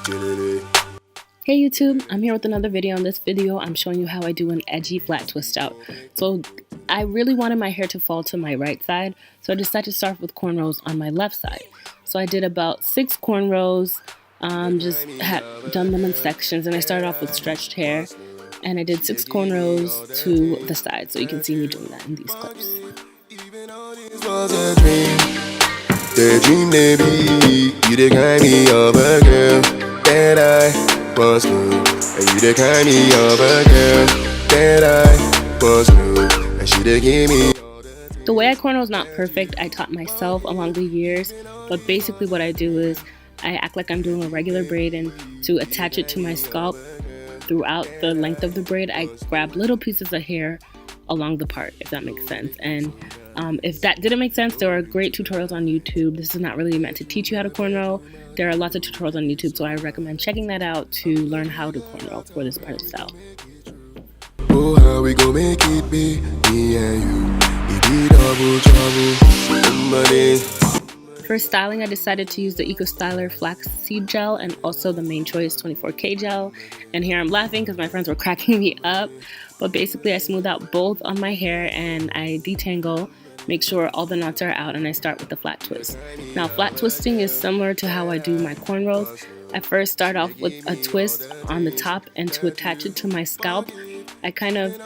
Hey YouTube, I'm here with another video. In this video, I'm showing you how I do an edgy flat twist out. So I really wanted my hair to fall to my right side, so I decided to start with cornrows on my left side. So I did about 6 cornrows, just had done them in sections, and I started off with stretched hair, and I did 6 cornrows to the side, so you can see me doing that in these clips. The dream may be, you the kind me of a girl that I once knew, and you the kind me of a girl that I once knew, and she the give me. The way I cornrow is not perfect. I taught myself along the years, but basically what I do is I act like I'm doing a regular braid, and to attach it to my scalp throughout the length of the braid, I grab little pieces of hair along the part, if that makes sense. And if that didn't make sense, there are great tutorials on YouTube. This is not really meant to teach you how to cornrow. There are lots of tutorials on YouTube, so I recommend checking that out to learn how to cornrow for this part of the style. Oh, how we gon' make it be, me and you. It be double trouble, somebody. For styling, I decided to use the Ecostyler Flaxseed gel and also the Main Choice 24K gel. And here I'm laughing because my friends were cracking me up. But basically, I smooth out both on my hair and I detangle, make sure all the knots are out, and I start with the flat twist. Now, flat twisting is similar to how I do my cornrows. I first start off with a twist on the top, and to attach it to my scalp, I kind of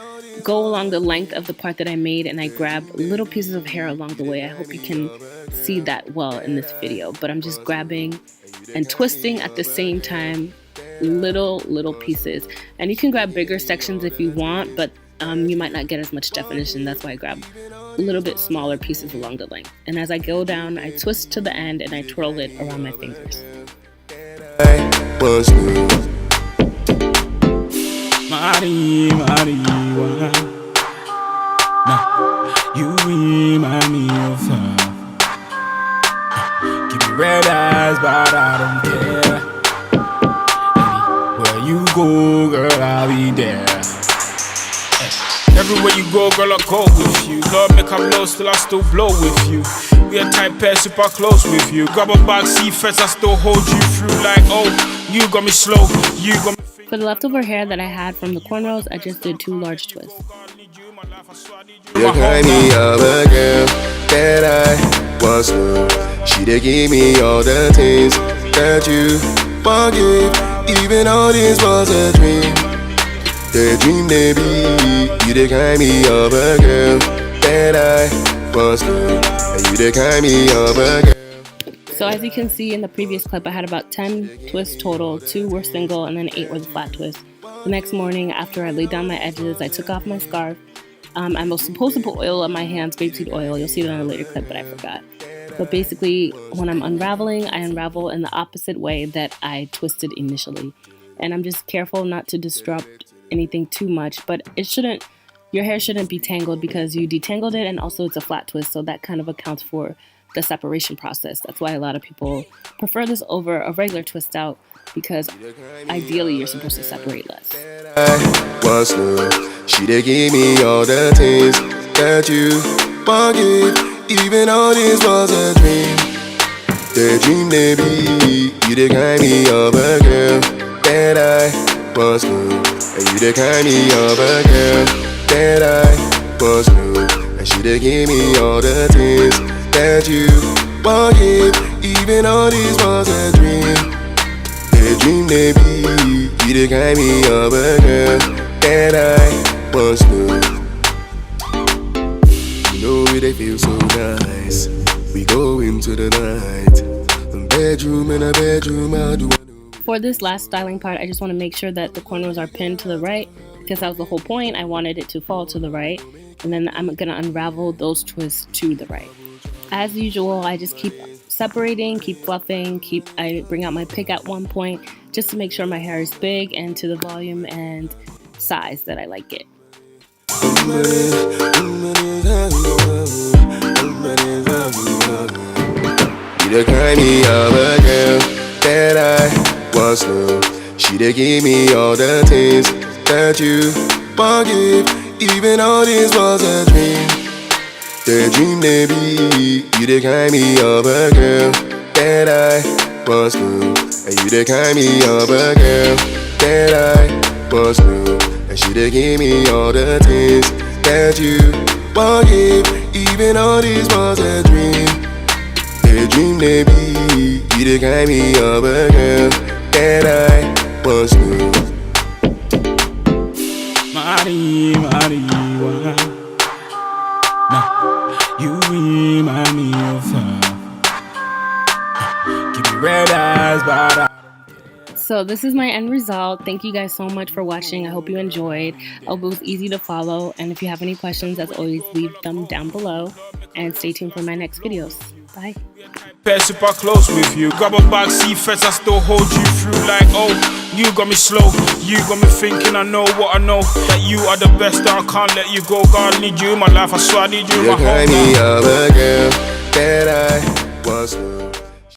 go along the length of the part that I made, and I grab little pieces of hair along the way. I hope you can see that well in this video, but I'm just grabbing and twisting at the same time, little pieces. And you can grab bigger sections if you want, but you might not get as much definition. That's why I grab a little bit smaller pieces along the length. And as I go down, I twist to the end and I twirl it around my fingers. You remind me of her. Give me red eyes, but I don't care. Anywhere you go, girl, I'll be there. Everywhere you go, girl, I'll go with you. Love me come low, still I still blow with you. We a tight pair, super close with you. Grab a back seat first, I still hold you through. Like, oh, you got me slow, you got me. For the leftover hair that I had from the cornrows, I just did 2 large twists. You kind me of a girl that I once knew. She did give me all the things that you forgive. Even all this was a dream. The dream may be, you the kind me of a girl that I once knew, and you the kind me of a girl. So as you can see in the previous clip, I had about 10 twists total. 2 were single and then 8 were the flat twist. The next morning, after I laid down my edges, I took off my scarf. I was supposed to put oil on my hands, grapeseed oil. You'll see that in a later clip, but I forgot. But basically, when I'm unraveling, I unravel in the opposite way that I twisted initially. And I'm just careful not to disrupt anything too much, but your hair shouldn't be tangled because you detangled it, and also it's a flat twist, so that kind of accounts for the separation process. That's why a lot of people prefer this over a regular twist out, because ideally you're supposed to separate less. I once knew, she did give me all the things that you forgive. Even all this was a dream. The dream may be, you the kind me of a girl that I once knew, and you the kind me of a girl that I once knew, and she did give me all the things that you forgive. Even all this was a dream. The dream may be, you the kind me of a girl that I once knew. You know they feel so nice. We go into the night, a bedroom in a bedroom, I'll do. For this last styling part, I just want to make sure that the cornrows are pinned to the right, because that was the whole point. I wanted it to fall to the right, and then I'm going to unravel those twists to the right. As usual, I just keep separating, keep fluffing, I bring out my pick at one point just to make sure my hair is big and to the volume and size that I like it. You the kind of a girl that I once knew. She did give me all the things that you forgive. Even all this was a dream. The dream may be, you the kind me of a girl that I once knew. And you the kind me of a girl that I once knew. And she done give me all the things that you won't give. Even all this was a dream. A dream they be. You the kind me of a girl that I once knew. Marijuana. Nah, you remind me of her. Give me red eyes, but So this is my end result. Thank you guys so much for watching. I hope you enjoyed. I hope it was easy to follow. And if you have any questions, as always, leave them down below. And stay tuned for my next videos. Bye. pair super close with you. Grab a backseat first, I still hold you through. Like, oh, you got me slow. You got me thinking I know what I know. That you are the best, that I can't let you go. God, I need you in my life, I swear I need you in my You're whole kind life. of a girl that I once knew.